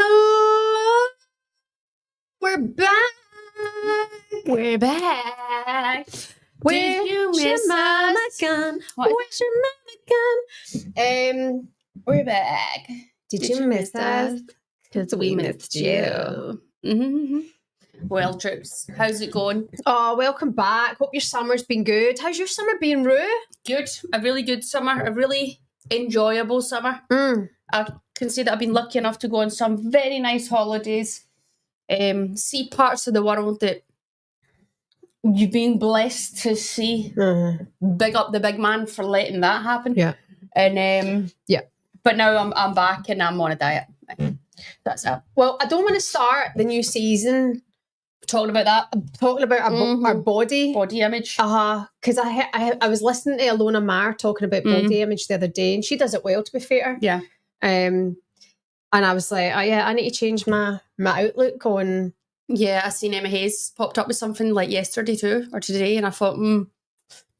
Hello, we're back. We're back. Did you miss mama gun? Where's your mama gun? We're back. Did you miss us? Because we missed you. Mm-hmm. Well, troops, how's it going? Oh, welcome back. Hope your summer's been good. How's your summer been, Rue? Good. A really good summer. A really enjoyable summer. I can say that I've been lucky enough to go on some very nice holidays, see parts of the world that you've been blessed to see. Big up the big man for letting that happen. Yeah. And yeah. But now I'm back and I'm on a diet. That's it. Well, I don't want to start the new season talking about that. Talking about our body image. Because I was listening to Alona Marr talking about body image the other day, and she does it well, to be fair. Yeah. And I was like, oh yeah, I need to change my outlook on. Yeah, I seen Emma Hayes popped up with something like yesterday too, or today, and I thought,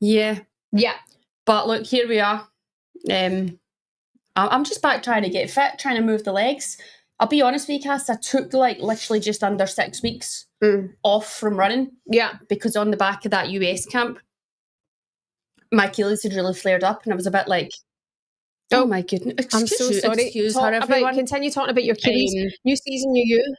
yeah. But look, here we are. I'm just back trying to get fit, trying to move the legs. I'll be honest with you, Cass, I took like literally just under 6 weeks off from running. Yeah. Because on the back of that US camp, my Achilles had really flared up, and I was a bit like, oh my goodness. I'm so sorry. Excuse her, everyone. Continue talking about your Achilles. New season, new you.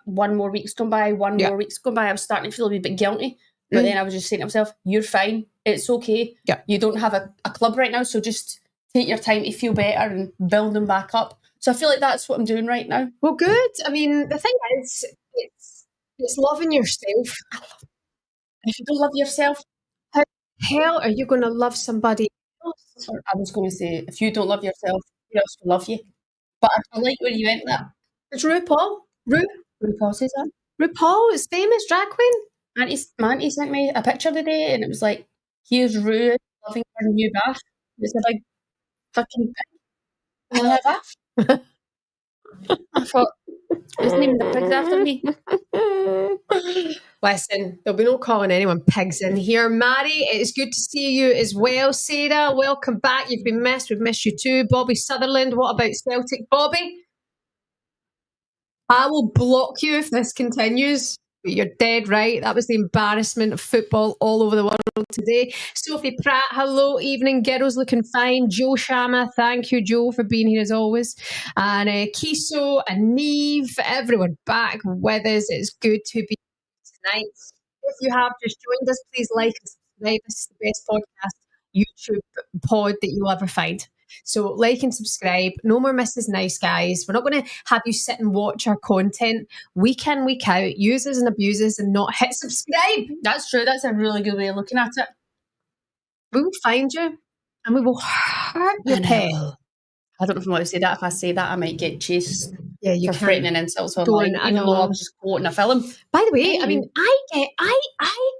One more week's gone by, more week's gone by. I was starting to feel a wee bit guilty. But then I was just saying to myself, you're fine. It's okay. Yeah. You don't have a club right now, so just take your time to feel better and build them back up. So I feel like that's what I'm doing right now. Well, good. I mean, the thing is, it's loving yourself. If you don't love yourself, how the hell are you going to love somebody else? I was going to say, if you don't love yourself, who else will love you? But I like where you went with that. It's RuPaul. RuPaul says that. RuPaul is famous drag queen. Auntie sent me a picture today, and it was like, here's Ru loving her new bath. It's a big fucking pig in her bath. I thought, it's named the pigs after me. Listen, there'll be no calling anyone pigs in here. Mary, it's good to see you as well. Sarah, welcome back. You've been missed. We've missed you too. Bobby Sutherland, what about Celtic? Bobby? I will block you if this continues. But you're dead right. That was the embarrassment of football all over the world today. Sophie Pratt, hello, evening. Girls looking fine. Joe Shama, thank you, Joe, for being here as always. And Kiso and Neve, everyone back with us. It's good to be here tonight. If you have just joined us, please like and subscribe. This is the best podcast YouTube pod that you'll ever find. So like and subscribe. No more Mrs. Nice Guys. We're not going to have you sit and watch our content week in, week out, use us and abuse us and not hit subscribe. That's true. That's a really good way of looking at it. We will find you and we will hurt your pet. I don't know if I'm allowed to say that. If I say that, I might get chased. Yeah, you for threatening insults online. I know. I was just quoting a film. By the way, I mean, I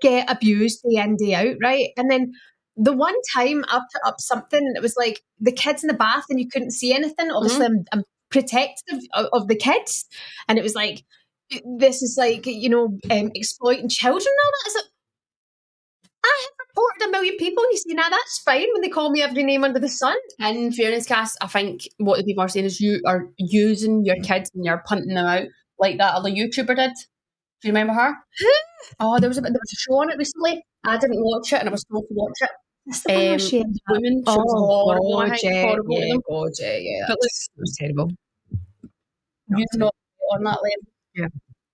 get abused day in, day out, right? And then the one time I put up something that was like the kids in the bath and you couldn't see anything. Obviously, I'm protective of the kids. And it was like, this is like, exploiting children and all that. Is it? I have reported 1 million people and you say, nah, that's fine when they call me every name under the sun. In fairness, Cass, I think what the people are saying is you are using your kids and you're punting them out like that other YouTuber did. Do you remember her? Who? There was a show on it recently. I didn't watch it and I was told to watch it. Women. She was horrible. God, yeah. But it was terrible. You're not on that level. Yeah.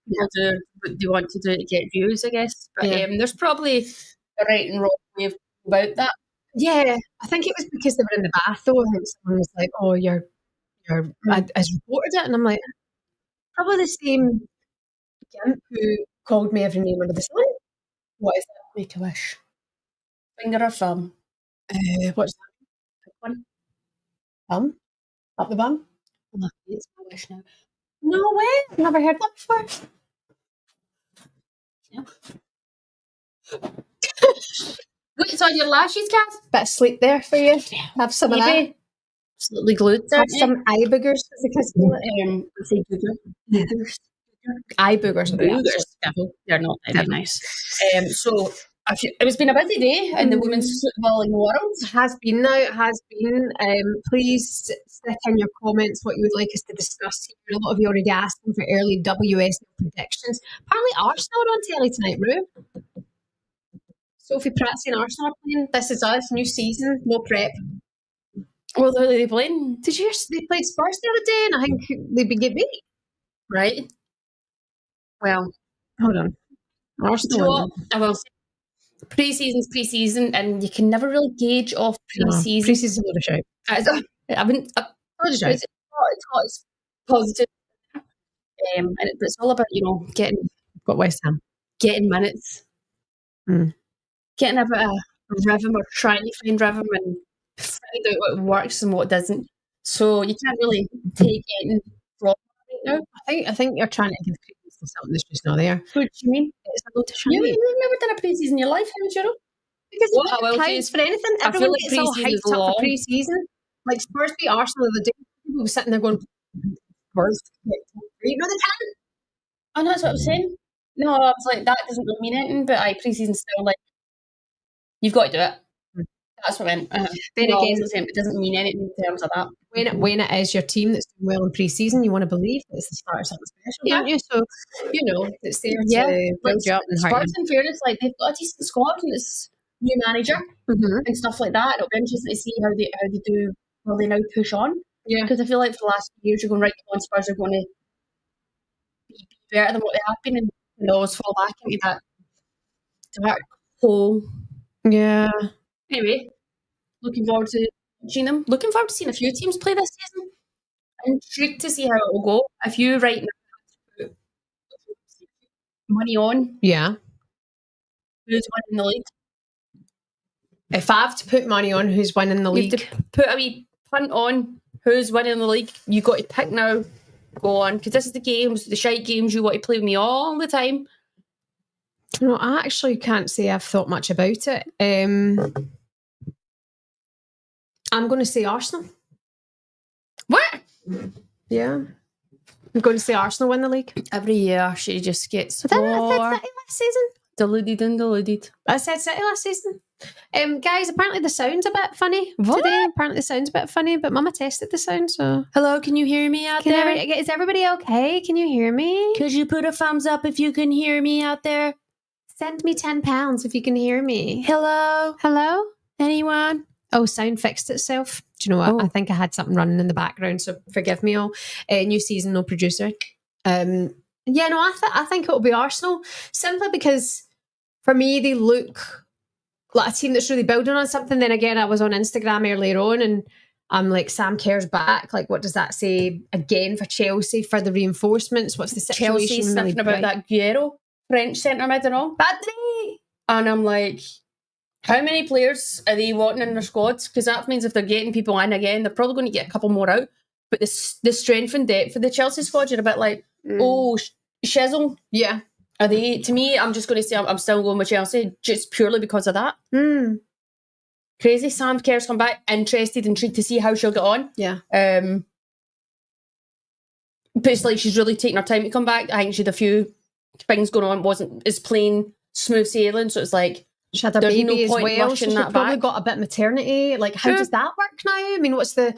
People do what they want to do to get views, I guess. But there's probably a right and wrong way about that. Yeah, I think it was because they were in the bath though. I think someone was like, oh, you're I reported it. And I'm like, probably the same gimp who called me every name under the sun. What is that? Make a wish. Finger or thumb? What's that? Pick one. Thumb? Up the bum? It's my wish now. No way. Never heard that before. Yep. What's on your lashes, Cass? Bit of sleep there for you. Have some of that. Absolutely glued. Have some eye boogers because say boogers. Eye boogers. Boogers. They're not very nice. So It's been a busy day in the women's footballing world. It has been now, it has been. Please stick in your comments what you would like us to discuss here. A lot of you already asking for early WSL predictions. Apparently Arsenal are on telly tonight, Rue. Sophie Pratt and Arsenal are playing. This is us, new season, no prep. Well, who are they playing? Did you hear they played Spurs the other day and I think they get beat? Right. Well, hold on. Arsenal. I will say pre-season's pre-season, and you can never really gauge off pre-season. Pre-season's a load of shite. I wouldn't. It's positive, and it's all about getting. Got West Ham. Getting minutes, getting a bit of rhythm, or trying to find rhythm, and find out what works and what doesn't. So you can't really take anything from it right now. I think you're trying to give credence to something that's just not there. What do you mean? It's a load of shite. You've never done a pre-season in your life, haven't you? Because what I will say is, for anything, everyone gets all hyped up for pre-season. Like Spurs beat Arsenal the other day. People were sitting there going, Spurs. No, they can't. Oh, no, that's what I was saying. No, I was like, that doesn't really mean anything, but pre-season's still like, you've got to do it. That's what I meant. Then again, it doesn't mean anything in terms of that. When it is your team that's doing well in pre-season, you want to believe that it's the start of something special, don't you? So, it's there to build you up and hurt you. Spurs, in fairness, like, they've got a decent squad and it's new manager and stuff like that. It'll be interesting to see how they do, how they now push on. Yeah. Because I feel like for the last few years, you're going, right, come on, Spurs are going to be better than what they have been, and always fall back into that dark hole. Yeah. Anyway, looking forward to seeing them. Looking forward to seeing a few teams play this season. I'm intrigued to see how it will go. If you right now had to put money on, who's winning the league? If I have to put money on who's winning the league, you have to put a wee punt on who's winning the league. You got to pick now. Go on, because this is the shite games you want to play with me all the time. No, I actually can't say I've thought much about it. I'm going to say Arsenal. What? Yeah. I'm going to say Arsenal win the league. Every year she just gets more. I said City last season. Deluded. I said City last season. Guys, apparently the sound's a bit funny today. Apparently the sound's a bit funny, but Mama tested the sound, so... Hello, can you hear me out there? Is everybody okay? Can you hear me? Could you put a thumbs up if you can hear me out there? Send me £10 if you can hear me. Hello? Anyone? Oh, sound fixed itself. Do you know what? I think I had something running in the background, so forgive me all. New season, no producer. I think it'll be Arsenal, simply because for me they look like a team that's really building on something. Then again, I was on Instagram earlier on and I'm like, Sam Kerr's back. Like, what does that say again for Chelsea, for the reinforcements? What's the situation? Chelsea's sniffing about that Guerrero, French centre mid and all. Badly. And I'm like, how many players are they wanting in their squads? Because that means if they're getting people in again, they're probably going to get a couple more out. But the strength and depth for the Chelsea squad, you're a bit like, Shizzle. Yeah. Are they? To me, I'm just going to say I'm still going with Chelsea just purely because of that. Crazy. Sam Kerr's come back, intrigued to see how she'll get on. Yeah. But it's like she's really taking her time to come back. I think she had a few things going on, wasn't as plain smooth sailing. So it's like she had her baby as well. She's probably got a bit of maternity. Like, how does that work now? I mean, what's the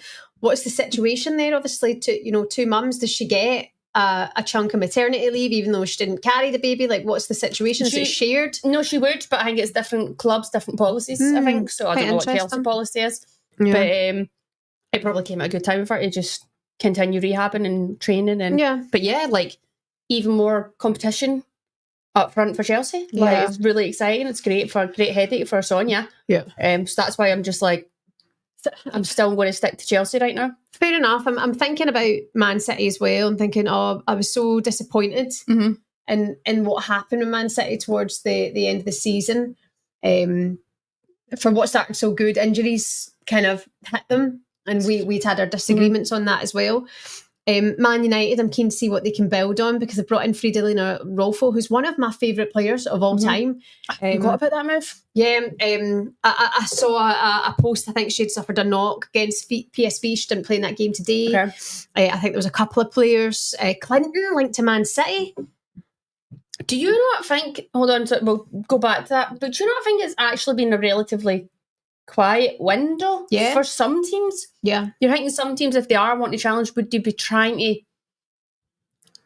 situation there? Obviously, two mums. Does she get a chunk of maternity leave, even though she didn't carry the baby? Like, what's the situation? Is it shared? No, she would, but I think it's different clubs, different policies, I think. So I don't know what Chelsea policy is. Yeah. But it probably came at a good time for her to just continue rehabbing and training. But like, even more competition up front for Chelsea. Like, it's really exciting. It's great headache for Sonia. Yeah. So that's why I'm just like, I'm still going to stick to Chelsea right now. Fair enough. I'm thinking about Man City as well. I'm thinking, I was so disappointed in what happened with Man City towards the end of the season. For what started so good, injuries kind of hit them, and we'd had our disagreements on that as well. Man United, I'm keen to see what they can build on, because they've brought in Fridolina Rolfo, who's one of my favourite players of all time. I forgot about that move. Yeah, I saw a post. I think she'd suffered a knock against PSV. She didn't play in that game today. Okay. I think there was a couple of players. Clinton linked to Man City. Do you not think, hold on, so we'll go back to that, but do you not think it's actually been a relatively quiet window for some teams? Yeah. You're thinking some teams, if they are wanting to challenge, would they be trying to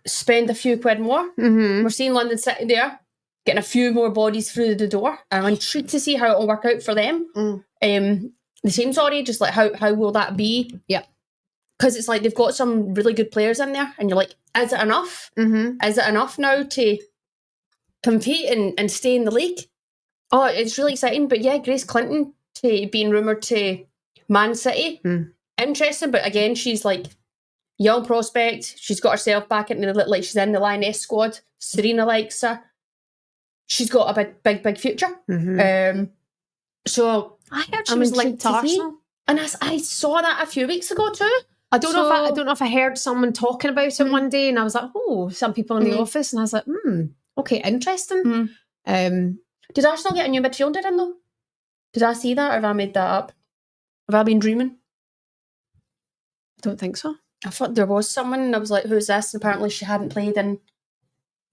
spend a few quid more? Mm-hmm. We're seeing London City there, getting a few more bodies through the door. And I'm intrigued to see how it'll work out for them. The same, sorry, just like how will that be? Yeah. Because it's like they've got some really good players in there, and you're like, is it enough? Mm-hmm. Is it enough now to compete and stay in the league? Oh, it's really exciting. But yeah, Grace Clinton being rumoured to Man City. Interesting, but again, she's like young prospect. She's got herself back into the, like she's in the Lioness squad. Serena likes her. She's got a big future. So I heard she was linked to Arsenal, and I saw that a few weeks ago too. I don't know if I heard someone talking about it one day, and I was like, oh, some people in the office, and I was like, okay, interesting. Did Arsenal get a new midfielder in though? Did I see that, or have I made that up? Have I been dreaming? I don't think so. I thought there was someone, and I was like, who's this? And apparently she hadn't played in...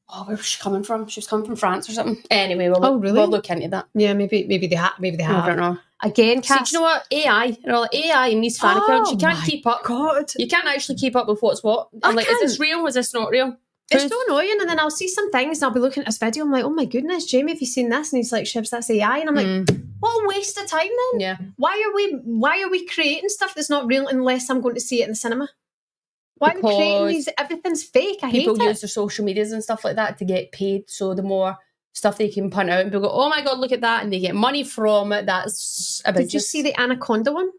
Oh, where was she coming from? She was coming from France or something. Anyway, we'll look into that. Yeah, maybe they have. I don't know. Again, Cass, do you know what? AI in these fan accounts, you can't keep up. God. You can't actually keep up with what's what. I'm like, is this real? Is this not real? It's so annoying, and then I'll see some things and I'll be looking at this video, I'm like, oh my goodness, Jamie, have you seen this? And he's like, Shibs, that's AI. And I'm like, what a waste of time then. Yeah. Why are we creating stuff that's not real unless I'm going to see it in the cinema? Why are we creating these? Everything's fake. I hate it. People use their social medias and stuff like that to get paid. So the more stuff they can punt out, and people go, oh my God, look at that. And they get money from it. That's a business. Did you see the Anaconda one?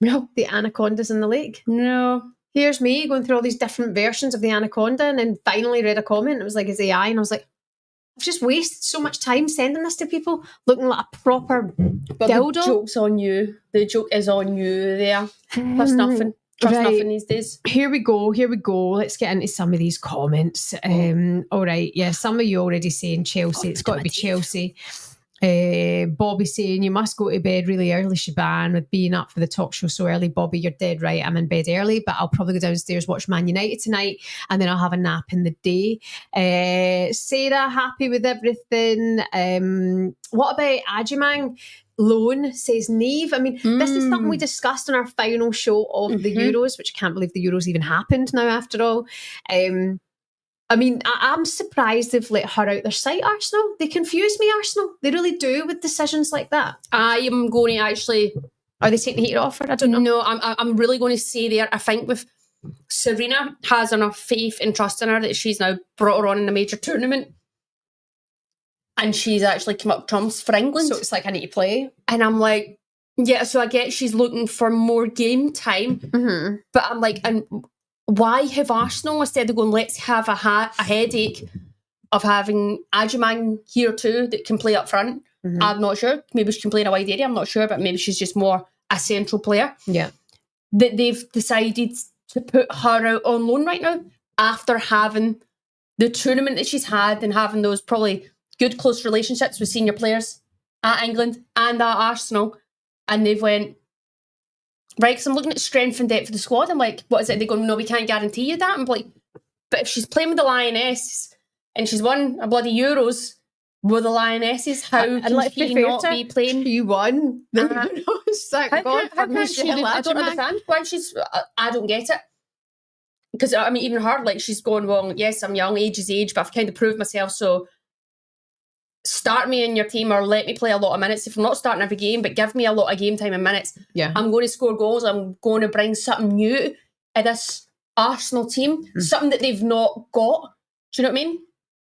No. The Anacondas in the lake? No. Here's me going through all these different versions of the Anaconda, and then finally read a comment. It was like, it's AI. And I was like, I've just wasted so much time sending this to people looking like a proper dildo. The joke's on you. The joke is on you there. Plus nothing. Trust nothing these days. Here we go. Let's get into some of these comments. All right. Yeah, some of you already saying Chelsea. It's got to be Chelsea. Bobby saying, you must go to bed really early, Shebahn, with being up for the talk show so early. Bobby, you're dead right. I'm in bed early, but I'll probably go downstairs, watch Man United tonight, and then I'll have a nap in the day. Sarah, happy with everything. What about Aiman? Loan, says Neve. I mean, this is something we discussed on our final show of the Euros, which I can't believe the Euros even happened now after all. I mean, I'm surprised they've let her out their sight, Arsenal. They confuse me, Arsenal. They really do with decisions like that. I am going to actually... Are they taking the heat off her? I don't know. No, I'm really going to say there, I think with Serena has enough faith and trust in her that she's now brought her on in a major tournament. And she's actually come up trumps for England. So it's like, I need to play. And I'm like, yeah, so I get she's looking for more game time. But I'm like, and why have Arsenal, instead of going, let's have a headache of having Aiman here too that can play up front? I'm not sure. Maybe she can play in a wide area. I'm not sure. But maybe she's just more a central player. Yeah. That they've decided to put her out on loan right now after having the tournament that she's had and having those probably good close relationships with senior players at England and at Arsenal, and they've went, right, because I'm looking at strength and depth of the squad, I'm like, what is it? They go, no, we can't guarantee you that. I'm like, but if she's playing with the Lionesses and she's won a bloody Euros with the Lionesses, how can she not be playing? She won the Euros. How can she? I don't understand why she's... I don't get it. Because, I mean, even her, like, she's going, well, yes, I'm young, age is age, but I've kind of proved myself, so start me in your team or let me play a lot of minutes. If I'm not starting every game, but give me a lot of game time and minutes, I'm going to score goals. I'm going to bring something new to this Arsenal team, something that they've not got. Do you know what I mean?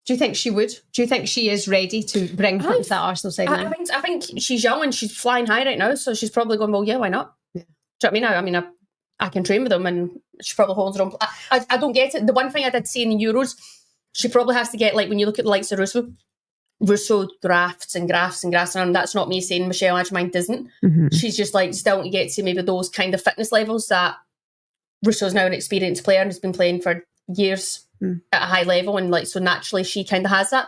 Do you think she would? Do you think she is ready to bring that Arsenal side now? I think she's young and she's flying high right now, so she's probably going, well, yeah, why not? Yeah. Do you know what I mean? I can train with them, and she probably holds her own. I don't get it. The one thing I did see in the Euros, she probably has to get, like, when you look at the likes of Russo grafts and grafts and grafts, and that's not me saying Michelle Aiman doesn't. She's just like still to get to maybe those kind of fitness levels that Russo's now an experienced player and has been playing for years at a high level, and like so naturally she kind of has that.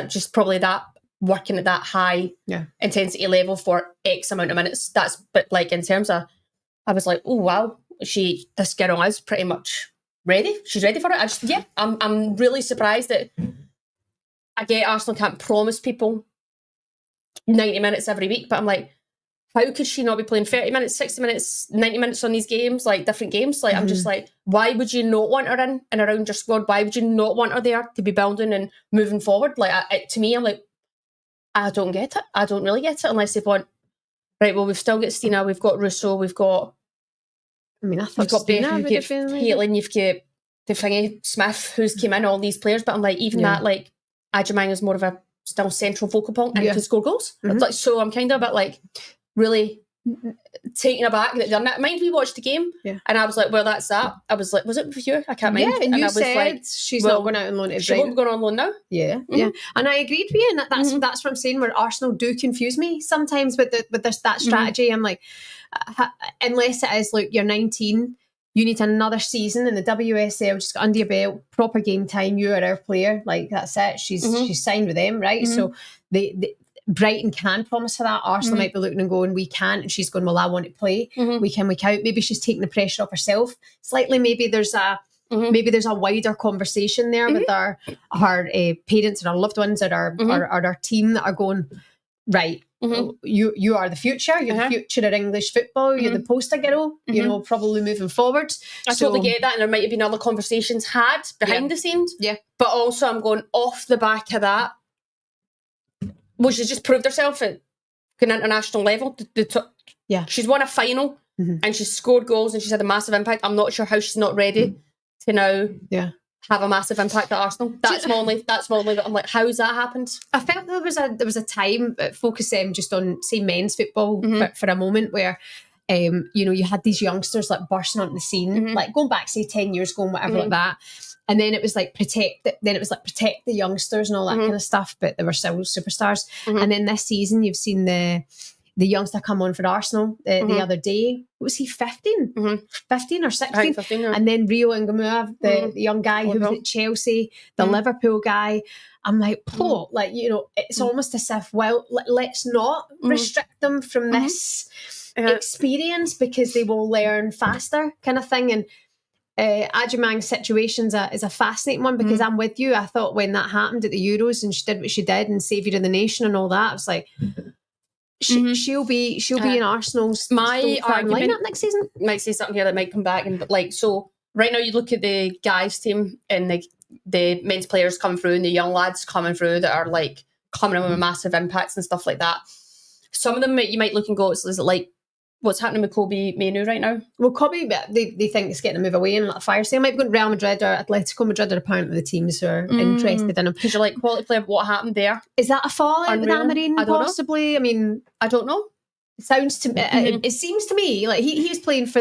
Just probably that working at that high intensity level for X amount of minutes. But like in terms of, I was like, oh wow, this girl is pretty much ready. She's ready for it. I'm really surprised that I get Arsenal can't promise people 90 minutes every week, but I'm like, how could she not be playing 30 minutes, 60 minutes, 90 minutes on these games, like different games? Like, I'm just like, why would you not want her in and around your squad? Why would you not want her there to be building and moving forward? Like, to me, I'm like, I don't get it. I don't really get it unless they want, right, well, we've still got Stina, we've got Russo, we've got... I mean, I thought you've got Stina you've would got have been... Caitlin, you've got the thingy, Smith, who's came in, all these players, but I'm like, even that, like, Aiman is more of a still central focal point and can score goals. Like, so I'm kind of a bit like, really taken aback that done that. Mind we watched the game and I was like, well, that's that. I was like, was it for you? I can't mind. Yeah, and you I was said like, she's not going out on loan to she won't be going on loan now. Yeah. And I agreed with you, and that's what I'm saying, where Arsenal do confuse me sometimes with that strategy. I'm like, unless it is like you're 19, you need another season in the WSL, just got under your belt, proper game time, you are our player, like that's it. She's signed with them, right? So they Brighton can promise her that. Arsenal might be looking and going, we can't. And she's going, well, I want to play week in, week out. Maybe she's taking the pressure off herself slightly. Maybe there's a wider conversation there with her parents and our loved ones and our team that are going, right, you are the future. You're the future of English football. You're the poster girl, you know, probably moving forward. I totally get that. And there might have been other conversations had behind the scenes. Yeah. But also I'm going off the back of that. Well, she's just proved herself at an international level. She's won a final and she's scored goals and she's had a massive impact. I'm not sure how she's not ready to now have a massive impact at Arsenal. That's my only. I'm like, how's that happened? I felt there was a time focus just on, say, men's football for a moment where you know, you had these youngsters like bursting onto the scene, like going back, say, 10 years ago and whatever like that. And then it was like protect the youngsters and all that kind of stuff, but they were still superstars. And then this season you've seen the youngster come on for Arsenal the other day. What was he, 15? 15 or 16? Right, 15, yeah. And then Rio Ngumua, the young guy who was at Chelsea, the Liverpool guy. I'm like, like, you know, it's almost as if, well, let's not restrict them from this experience because they will learn faster kind of thing. And Ajimang's situation is a fascinating one because I'm with you. I thought when that happened at the Euros and she did what she did and saviour of the nation and all that, I was like, she'll be in Arsenal's my argument lineup next season. Might say something here that might come back, but like, so right now you look at the guys team and the men's players coming through and the young lads coming through that are like coming in with massive impacts and stuff like that. Some of them you might look and go, is it like what's happening with Kobe Mainoo right now? Well, Kobe, they think it's getting a move away and let a fire sale. Might be going to Real Madrid or Atletico Madrid are apparently the teams who are interested in him. Because you're like, quality player, what happened there? Is that a fallout with Aiman possibly? Know. I mean, I don't know. It sounds to me, it seems to me like he was playing in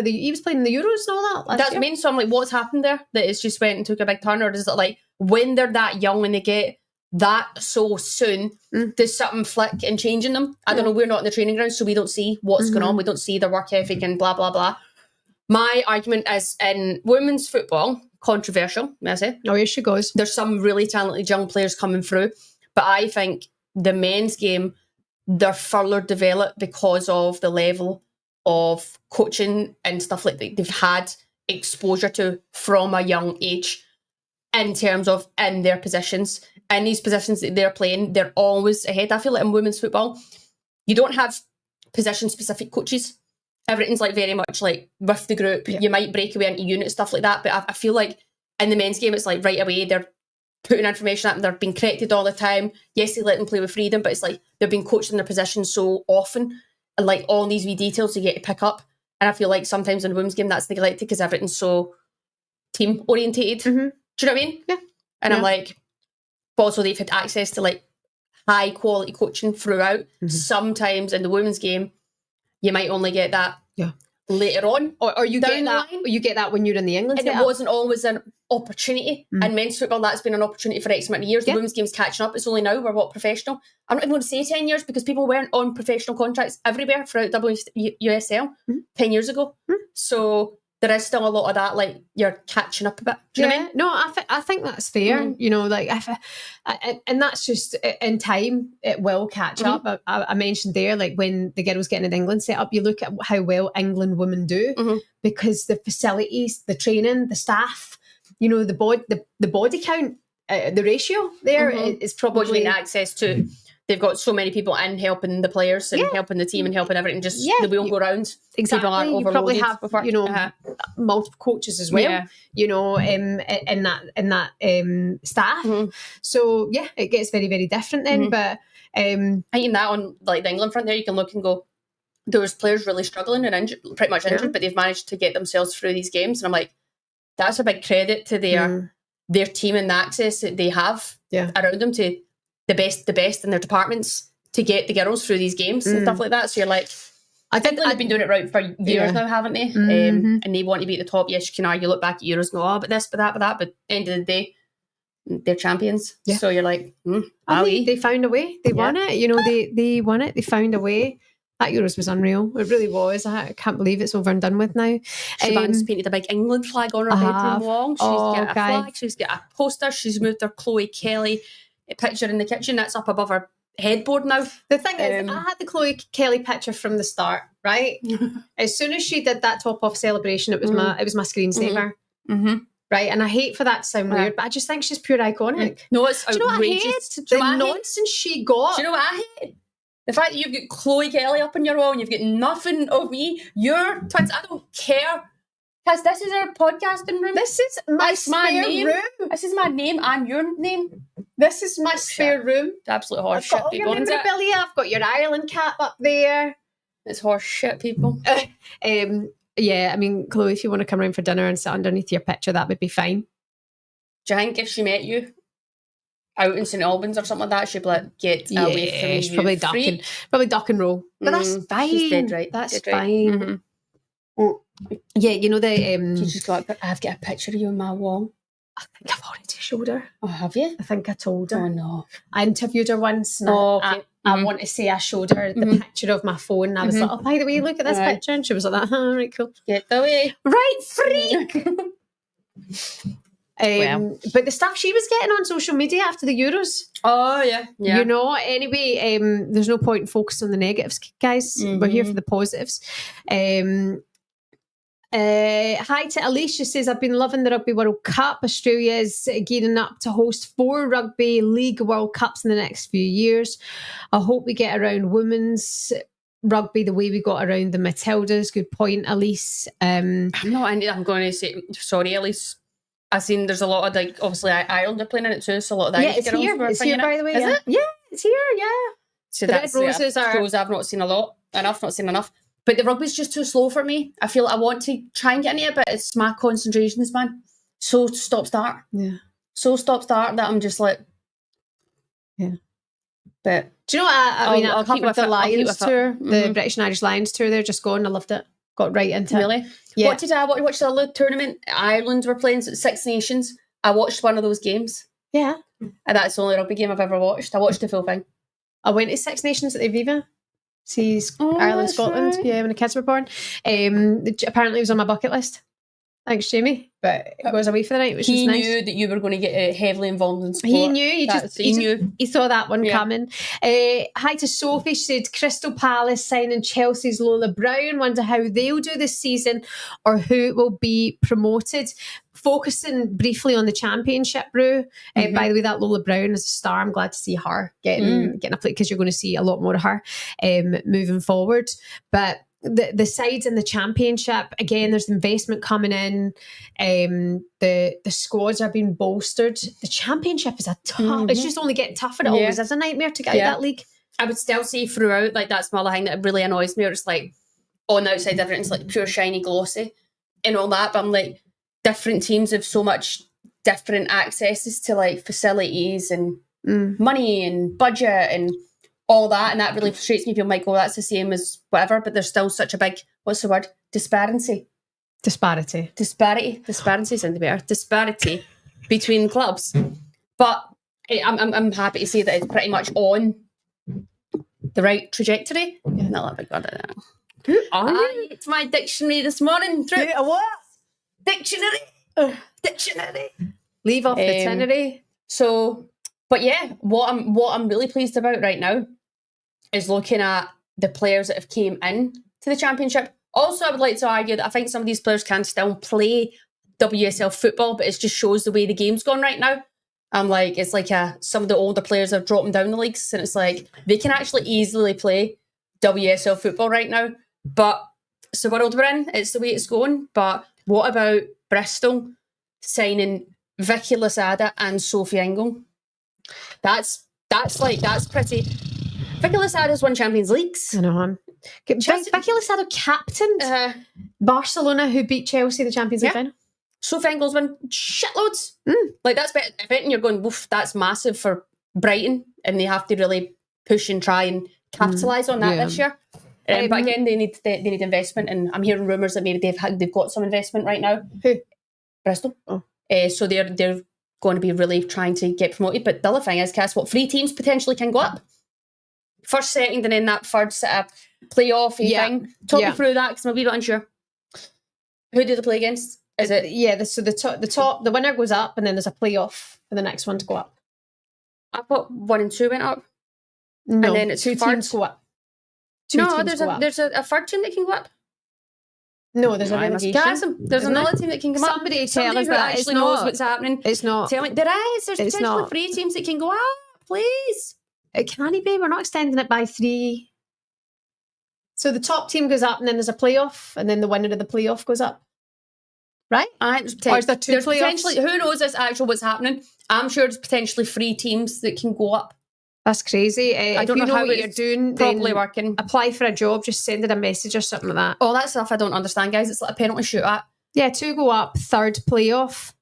the Euros and all that. That's mean. So I'm like, what's happened there? That it's just went and took a big turn, or is it like when they're that young and they get that so soon, does something flick and change in them? I don't know. We're not in the training ground, so we don't see what's going on. We don't see their work ethic and blah blah blah. My argument is in women's football, controversial, may I say? Oh, here she goes. There's some really talented young players coming through, but I think the men's game, they're further developed because of the level of coaching and stuff like that they've had exposure to from a young age in terms of in their positions. In these positions that they're playing, they're always ahead. I feel like in women's football, you don't have position-specific coaches. Everything's like very much like with the group. You might break away into unit, stuff like that, but I feel like in the men's game, it's like right away, they're putting information up and they're being corrected all the time. Yes, they let them play with freedom, but it's like they're being coached in their position so often and like all these wee details you get to pick up. And I feel like sometimes in the women's game that's neglected because everything's so team orientated. Do you know what I mean? Yeah. And I'm like, but also they've had access to like high quality coaching throughout. Sometimes in the women's game, you might only get that later on, or you get that. You get that when you're in the England. And it wasn't always an opportunity. In men's football, that's been an opportunity for X amount of years. The women's game's catching up. It's only now we're professional. I'm not even going to say 10 years because people weren't on professional contracts everywhere throughout WSL 10 years ago. So there is still a lot of that, like you're catching up a bit. Do you know what I mean? No, I think that's fair. You know, like and that's just in time it will catch up. I mentioned there, like when the girls getting in England set up, you look at how well England women do because the facilities, the training, the staff, the body count, the ratio there is probably... What do you mean, access to... They've got so many people in helping the players and helping the team and helping everything. Just the wheel go round. Exactly. People aren't you probably overloaded. have, multiple coaches as well. In that staff. So it gets very, very different then. But I think that on like the England front there, you can look and go, there was players really struggling and pretty much injured, but they've managed to get themselves through these games. And I'm like, that's a big credit to their team and the access that they have around them to the best in their departments to get the girls through these games and stuff like that. So you're like, I think they've been doing it right for years now, haven't they? And they want to be at the top. Yes, you can argue, look back at Euros and go, but this, but that, but that. But at the end of the day, they're champions. Yeah. So you're like, they found a way. They won it. They won it. They found a way. That Euros was unreal. It really was. I can't believe it's over and done with now. Shebann's painted a big England flag on her bedroom wall. She's got a flag. She's got a poster. She's moved her Chloe Kelly picture in the kitchen. That's up above her headboard now. The thing is, I had the Chloe Kelly picture from the start, right? As soon as she did that top off celebration, it was my screensaver. Right, and I hate for that to sound weird, but I just think she's pure iconic. No, it's outrageous. Do you know what I hate? The nonsense she got. Do you know what I hate? The fact that you've got Chloe Kelly up on your wall and you've got nothing of me. You're twins. I don't care. Because this is our podcasting room. This is my spare room. This is my name and your name. This is my spare room. It's absolute horse shit, I've got all your memorabilia. I've got your Ireland cap up there. It's horse shit, people. Yeah, I mean, Chloe, if you want to come around for dinner and sit underneath your picture, that would be fine. Do you think if she met you out in St Albans or something like that, she'd be like, get away from me, she's probably duck and roll. But that's fine. She's dead right. That's dead fine. Right. Yeah, you know the... She just got, I've got a picture of you on my wall. I think I've already showed her. Oh, have you? I think I told her. Oh, no. I interviewed her once. And okay. I want to say I showed her the picture of my phone. And I was like, oh, by the way, look at this picture. And she was like, oh, right, cool. Get away. Right, freak! But the stuff she was getting on social media after the Euros. Oh, yeah. You know, anyway, there's no point in focusing on the negatives, guys. We're here for the positives. Hi to Alicia, says, I've been loving the Rugby World Cup. Australia is gearing up to host 4 Rugby League World Cups in the next few years. I hope we get around women's rugby the way we got around the Matildas. Good point, Elise. I'm going to say, sorry, Elise. I've seen there's a lot of, like, obviously Ireland are playing in it too, so a lot of the Irish girls here. It's here, by the way. Is it? Yeah, it's here, yeah. So the Red Roses are... Shows I've not seen not seen enough. But the rugby's just too slow for me. I feel I want to try and get into it, but it's my concentration span. So stop-start. Yeah. So stop-start that I'm just like... Yeah. But... Do you know what? I'll keep with the Lions tour, the British and Irish Lions tour. They're just going. I loved it. Got right into it. Really? Yeah. What did I watch? The other tournament? Ireland were playing Six Nations. I watched one of those games. Yeah. And that's the only rugby game I've ever watched. I watched the full thing. I went to Six Nations at the Aviva. See Ireland, Scotland. Right. Yeah, when the kids were born. Apparently it was on my bucket list. Thanks, Jamie. But it was away for the night, which was nice. He knew that you were going to get heavily involved in sport. He knew. He knew. He saw that one coming. Hi to Sophie. She said, Crystal Palace signing Chelsea's Lola Brown. Wonder how they'll do this season or who will be promoted. Focusing briefly on the championship, Rue. By the way, that Lola Brown is a star. I'm glad to see her getting a play because you're going to see a lot more of her moving forward. But the sides in the championship, again, there's investment coming in. The squads are being bolstered. The championship is a tough. It's just only getting tougher. It always is a nightmare to get out of that league. I would still say throughout, like, that's another thing that really annoys me. Or it's like on the outside, everything's like pure shiny glossy and all that. But I'm like, different teams have so much different accesses to like facilities and money and budget and all that, and that really frustrates me. People might go, that's the same as whatever, but there's still such a big, what's the word? Disparity sounds better. Disparity between clubs. But I'm happy to say that it's pretty much on the right trajectory. Yeah, not that big word. It's my dictionary this morning. A what? Dictionary. Leave off the Trinity. So, but yeah, what I'm really pleased about right now is looking at the players that have came in to the championship. Also, I would like to argue that I think some of these players can still play WSL football, but it just shows the way the game's gone right now. I'm like, it's like some of the older players are dropping down the leagues, and it's like they can actually easily play WSL football right now. But it's the world we're in. It's the way it's going. But what about Bristol signing Vicky Losada and Sophie Ingle? That's pretty. Vicky Losada's won Champions Leagues. I know. Vicky Losada captained Barcelona, who beat Chelsea in the Champions League final. Sophie Ingle's won shitloads. Like, that's better. If anything, you're going, woof, that's massive for Brighton, and they have to really push and try and capitalise on that this year. But again, they need investment, and I'm hearing rumours that maybe they've got some investment right now. Who? Bristol. Oh. So they're going to be really trying to get promoted. But the other thing is, Cass, what 3 teams potentially can go up? First, second, and then that third set of playoff thing. Talk me through that, because I'm a wee bit unsure. Who do they play against? Is it? So the winner goes up, and then there's a playoff for the next one to go up. I thought 1 and 2 went up. No, and then it's 2 teams go up. There's a third team that can go up. No, there's a relegation. There's another team that can come up. Somebody tell us who that actually knows what's happening. It's not. Tell me, there is. There's potentially 3 teams that can go up. Please. It can't be. We're not extending it by 3. So the top team goes up, and then there's a playoff, and then the winner of the playoff goes up. Right? Or is there 2 playoffs? Who knows what's happening? I'm sure there's potentially 3 teams that can go up. That's crazy. I don't know how what you're doing. Probably working. Apply for a job. Just send it a message or something like that. All that stuff I don't understand, guys. It's like a penalty shootout. Yeah, 2 go up, 3rd playoff.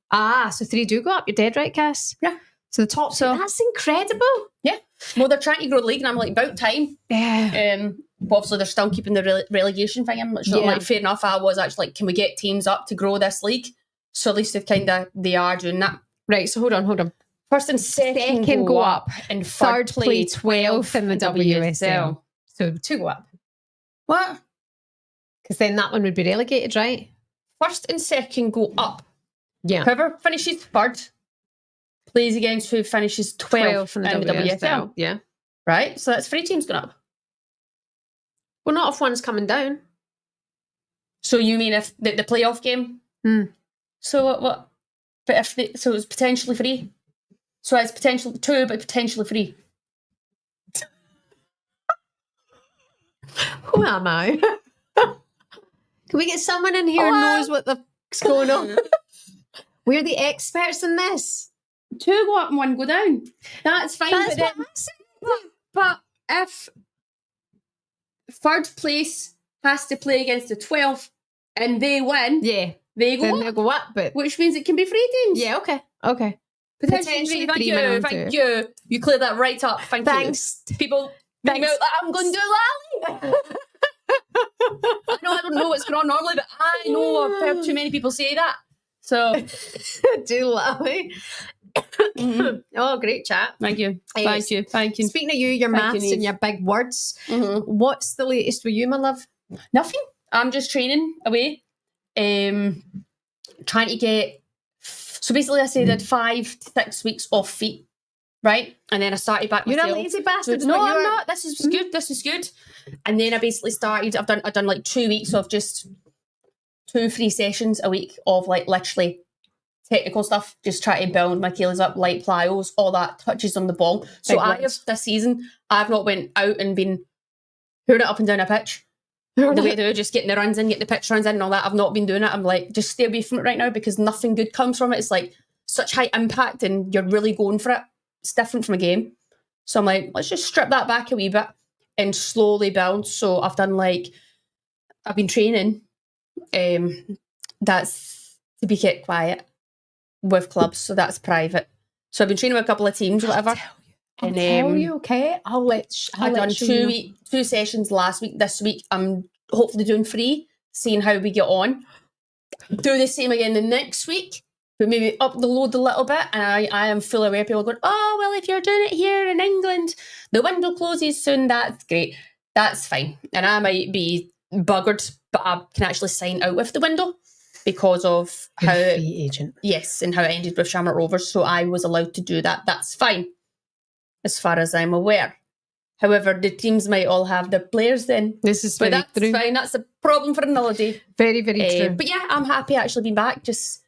So 3 do go up. You're dead right, Cass. Yeah. So the top. So that's incredible. Yeah. Well, they're trying to grow the league, and I'm like, about time. Yeah. But obviously, they're still keeping the relegation thing. I'm like, fair enough. I was actually like, can we get teams up to grow this league? So at least they are doing that. Right. So hold on. First and second go up, and third play 12th in the WSL. So 2 go up. What? Because then that one would be relegated, right? First and second go up. Yeah. Whoever finishes third plays against who finishes 12th in the WSL. Yeah. Right? So that's 3 teams going up. Well, not if one's coming down. So you mean if the playoff game? So what? But so it's potentially 3. So it's potentially 2, but potentially 3. Who am I? Can we get someone in here who knows what the fuck's going on? We're the experts in this. 2 go up and 1 go down. That's fine. But if third place has to play against the 12th and they win, they go up. But which means it can be 3 teams. Yeah, okay. Potentially 3. Thank you. You cleared that right up. Thanks. People, I'm going to do Lally. I don't know what's going on normally, but I know I've heard too many people say that. So, do Lally. Oh, great chat. Thank you. Thank you. Speaking of your maths and your big words, what's the latest with you, my love? Nothing. I'm just training away. Trying to get... So basically, I did 5 to 6 weeks off feet, right? And then I started back myself. You're a lazy bastard. No, I'm not. This is good. This is good. And then I basically started... I've done like 2 weeks of just 2 free sessions a week of like literally technical stuff. Just try to build my Achilles up, light plyos, all that, touches on the ball. So this season, I've not went out and been hooring it up and down a pitch. The way they do, just getting the runs in, getting the pitch runs in and all that. I've not been doing it. I'm like, just stay away from it right now because nothing good comes from it. It's like such high impact and you're really going for it. It's different from a game. So I'm like, let's just strip that back a wee bit and slowly build. So I've been training. That's to be kept quiet with clubs. So that's private. So I've been training with a couple of teams or whatever. I'll tell you, okay? I've done 2 sessions last week. This week, I'm hopefully doing 3, seeing how we get on. Do the same again the next week, but maybe up the load a little bit. And I am fully aware people are going, oh, well, if you're doing it here in England, the window closes soon. That's great. That's fine. And I might be buggered, but I can actually sign out with the window because of how... free agent. Yes, and how it ended with Shamrock Rovers. So I was allowed to do that. That's fine, as far as I'm aware. However, the teams might all have their players then. This is very true. Fine. That's a problem for another day. Very, very true. But yeah, I'm happy actually being back. Just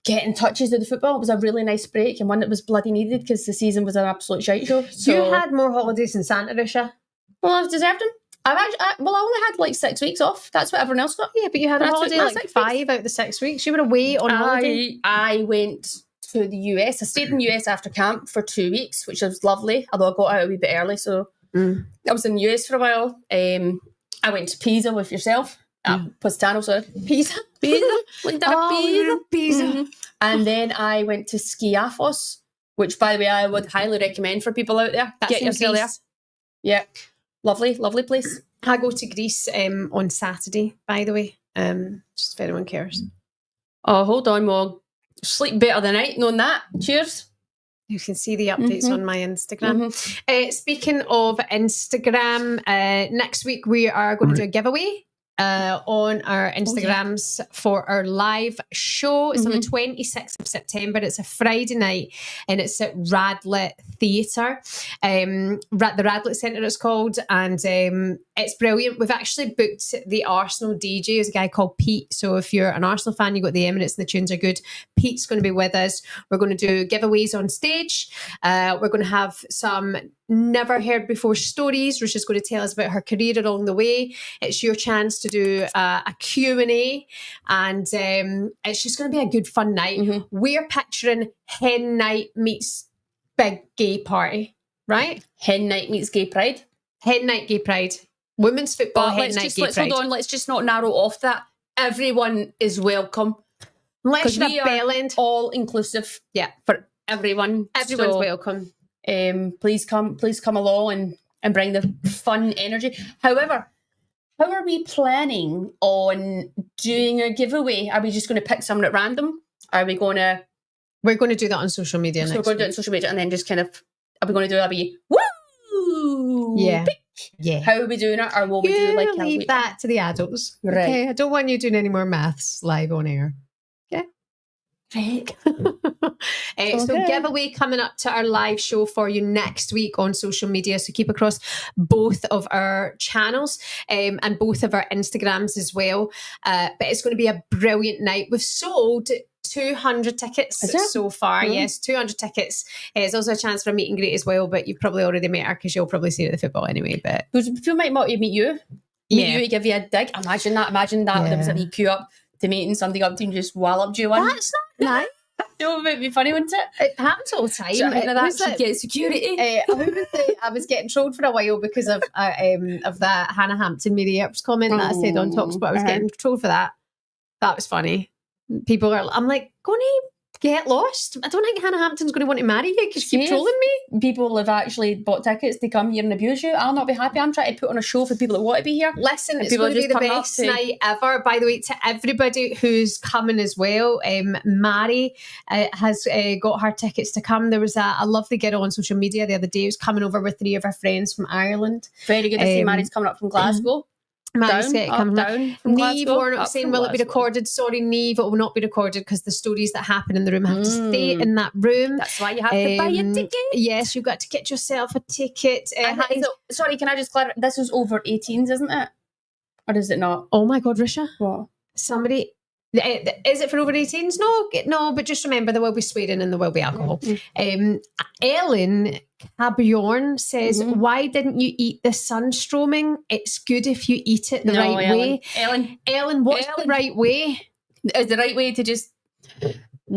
getting touches of the football. It was a really nice break and one that was bloody needed because the season was an absolute shite show. So You had more holidays than Santa, Ruesha. well, I've deserved them. I only had like 6 weeks off. That's what everyone else got. Yeah, but you had a I took holiday my like 6 5 weeks. out of the 6 weeks. You were away on holiday. I went to the US. I stayed in the US after camp for 2 weeks, which was lovely, although I got out a wee bit early. So I was in the US for a while. I went to Pisa with yourself. Positano, sorry. Pisa. Like that. Pisa. Mm-hmm. And then I went to Skiathos, which, by the way, I would highly recommend for people out there. That's Get yourself there. Yeah. Lovely, lovely place. I go to Greece on Saturday, by the way, just if anyone cares. Oh, hold on, Mog. Sleep better tonight, knowing that. Cheers. You can see the updates on my Instagram. Speaking of Instagram, next week we are going to do a giveaway on our Instagrams for our live show. It's on the 26th of September. It's a Friday night and it's at Radlett Theatre. The Radlett Centre it's called, and it's brilliant. We've actually booked the Arsenal DJ, is a guy called Pete. So if you're an Arsenal fan, you got the Emirates and the tunes are good. Pete's going to be with us. We're going to do giveaways on stage. We're going to have some never heard before stories. Ruesha's going to tell us about her career along the way. It's your chance to do a Q&A, and it's just going to be a good fun night. We're picturing hen night meets big gay party, right? Hen night meets gay pride. Hen night gay pride. Women's football, But hen night gay pride. Hold on, let's just not narrow off that. Everyone is welcome. Unless you're we a are bellend. all inclusive. Yeah. For everyone. Everyone's welcome. Please come along and bring the fun energy. However, how are we planning on doing a giveaway? Are we just going to pick someone at random? Are we going to... We're going to do that on social media So next we're going to do it on social media and then just kind of... Are we going to do a wee... Woo! Yeah. Pick? Yeah. How are we doing it? Or will we do like... leave that to the adults. Right. Okay, I don't want you doing any more maths live on air. Okay. Right. So giveaway coming up to our live show for you next week on social media. So keep across both of our channels and both of our Instagrams as well. But it's going to be a brilliant night. We've sold 200 tickets so far. Yes, 200 tickets. There's also a chance for a meet and greet as well, but you've probably already met her because you'll probably see her at the football anyway. But people might want to meet you. Meet you to give you a dig. Imagine that. There was a wee queue up to meeting something up to and just walloped you one. That's not nice. No, it would be funny, wouldn't it? It happens all the time. That should get security. I was getting trolled for a while because of that Hannah Hampton Mary Earps comment that I said on Talksport. I was getting trolled for that. That was funny. I'm like, going to get lost. I don't think Hannah Hampton's going to want to marry you because you keep trolling me. People have actually bought tickets to come here and abuse you. I'll not be happy. I'm trying to put on a show for people that want to be here. Listen, it's going to be the best night ever. By the way, to everybody who's coming as well, Mary has got her tickets to come. There was a lovely girl on social media the other day who's coming over with 3 of her friends from Ireland. Very good to see Mary's coming up from Glasgow. Down Neve Warnock saying, will it be recorded? Sorry, Neve, it will not be recorded because the stories that happen in the room have to stay in that room. That's why you have to buy a ticket. Yes, you've got to get yourself a ticket. Sorry, can I just clarify? This is over 18s, isn't it? Or is it not? Oh my God, Ruesha. What? Somebody... Is it for over 18s? No, but just remember there will be swearing and there will be alcohol. Ellen Cabjorn says, why didn't you eat the sunstroming? It's good if you eat it the right way. Ellen, what's the right way? Is the right way to just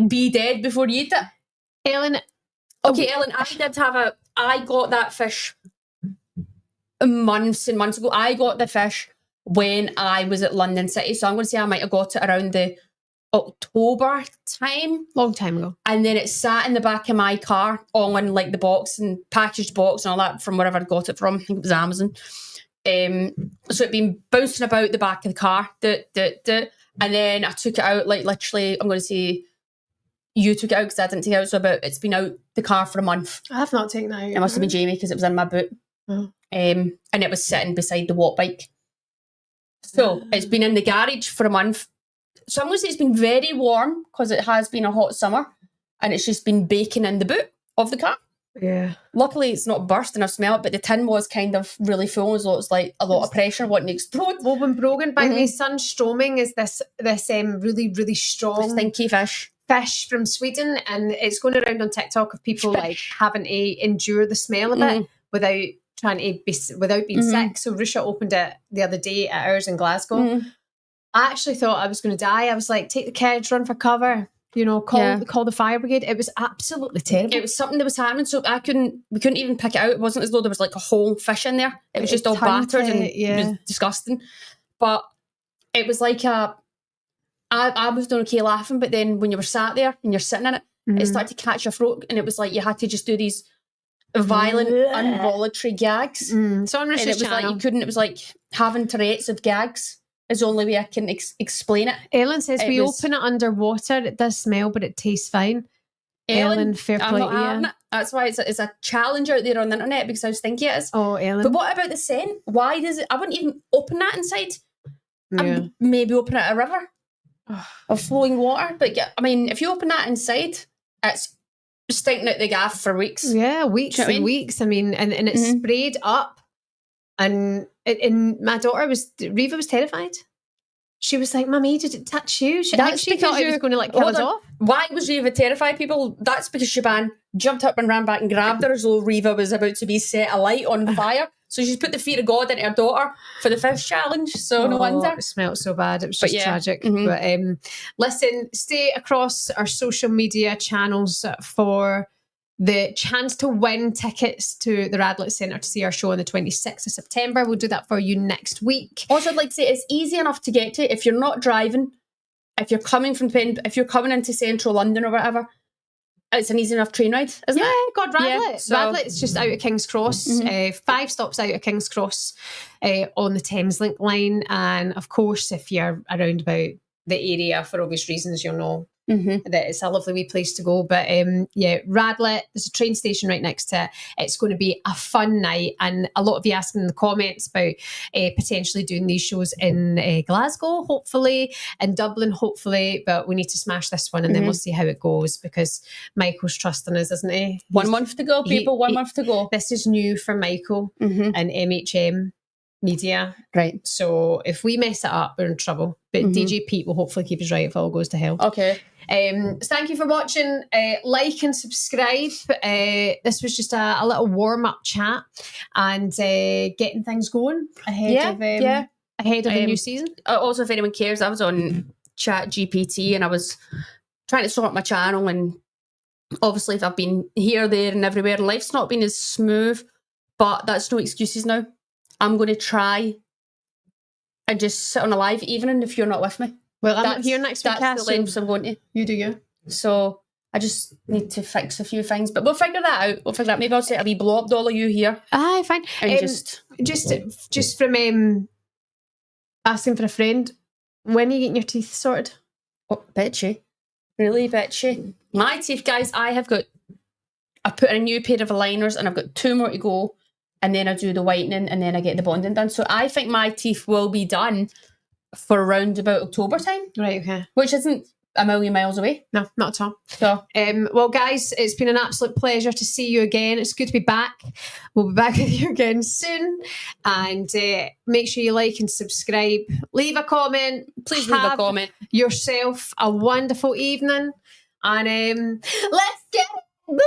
be dead before you eat it? Ellen. Okay, Ellen, I got that fish months and months ago. I got the fish when I was at London City. So I'm going to say I might have got it around the October time. Long time ago. And then it sat in the back of my car on like the box and packaged box and all that from wherever I got it from. I think it was Amazon. So it'd been bouncing about the back of the car. And then I took it out like literally, I'm going to say you took it out because I didn't take it out. So it's been out the car for a month. I have not taken it out. It must have been Jamie because it was in my boot. And it was sitting beside the watt bike. So it's been in the garage for a month. So I'm going to say it's been very warm because it has been a hot summer and it's just been baking in the boot of the car. Yeah. Luckily, it's not burst and I smell it, but the tin was kind of really full. So it's like a lot of pressure wanting to explode. Woven Brogan. By the way, sunstroming is this really, really strong... Stinky fish. fish from Sweden, and it's going around on TikTok of people like having to endure the smell of it without trying to without being sick. So Ruesha opened it the other day at ours in Glasgow. I actually thought I was going to die. I was like, take the kids, run for cover. You know, call the fire brigade. It was absolutely terrible. It was something that was happening, so we couldn't even pick it out. It wasn't as though there was like a whole fish in there. It was just all battered and it was disgusting. But it was like I was doing okay laughing, but then when you were sat there and you're sitting in it, it started to catch your throat, and it was like you had to just do these violent, involuntary gags. So on Ruesha's and it was channel, like you couldn't. It was like having Tourette's of gags. Is the only way I can explain it. Ellen says we open it underwater. It does smell, but it tastes fine. Ellen, fair play to you. That's why it's a challenge out there on the internet because how stinky it is. Oh, Ellen. But what about the scent? Why does it? I wouldn't even open that inside. I'd maybe open it at a river of flowing water. But yeah, I mean, if you open that inside, it's stinking out the gaff for weeks. Yeah, weeks and weeks. I mean, and it's sprayed up. And my daughter Reva was terrified. She was like, "Mummy, did it touch you?" I think she thought it was going to like kill us off. Why was Reva terrified, people? That's because Shebahn jumped up and ran back and grabbed her as though Reva was about to be set alight on fire. So she's put the fear of God into her daughter for the fish challenge. So no wonder. It smelled so bad. It was just tragic. But listen, stay across our social media channels for the chance to win tickets to the Radlett Centre to see our show on the 26th of September. We'll do that for you next week. Also, I'd like to say it's easy enough to get to if you're not driving. If you're coming into central London or whatever, it's an easy enough train ride, isn't it? Yeah, God, Radlett. Yeah, so Radlett's just out of King's Cross. 5 stops out of King's Cross on the Thameslink line. And of course, if you're around about the area for obvious reasons, you'll know that it's a lovely wee place to go. But Radlett, there's a train station right next to it. It's going to be a fun night, and a lot of you asking in the comments about potentially doing these shows in Glasgow, hopefully, and Dublin, hopefully, but we need to smash this one and then we'll see how it goes, because Michael's trusting us, isn't he? 1 month to go, people. 1 month to go. This is new for Michael and MHM Media. Right. So if we mess it up, we're in trouble. But DJ Pete will hopefully keep us right if all goes to hell. Okay. Thank you for watching. Like and subscribe. This was just a little warm-up chat and getting things going ahead of the new season. Also, if anyone cares, I was on Chat GPT and I was trying to sort my channel, and obviously if I've been here, there and everywhere, life's not been as smooth, but that's no excuses now. I'm going to try and just sit on a live evening if you're not with me. Well, I'm not here next week. That's the lengths I'm going to. You do you. So I just need to fix a few things, but we'll figure that out. Maybe I'll set a wee blow up doll of you here. Aye, fine. And just from asking for a friend, when are you getting your teeth sorted? Oh, bitchy. Really bitchy. My teeth, guys, I put in a new pair of aligners and I've got 2 more to go, and then I do the whitening and then I get the bonding done. So I think my teeth will be done for around about October time. Right, okay. Which isn't a million miles away. No, not at all. So, well, guys, it's been an absolute pleasure to see you again. It's good to be back. We'll be back with you again soon. And make sure you like and subscribe. Leave a comment. Please leave a comment. Yourself a wonderful evening. And let's get it.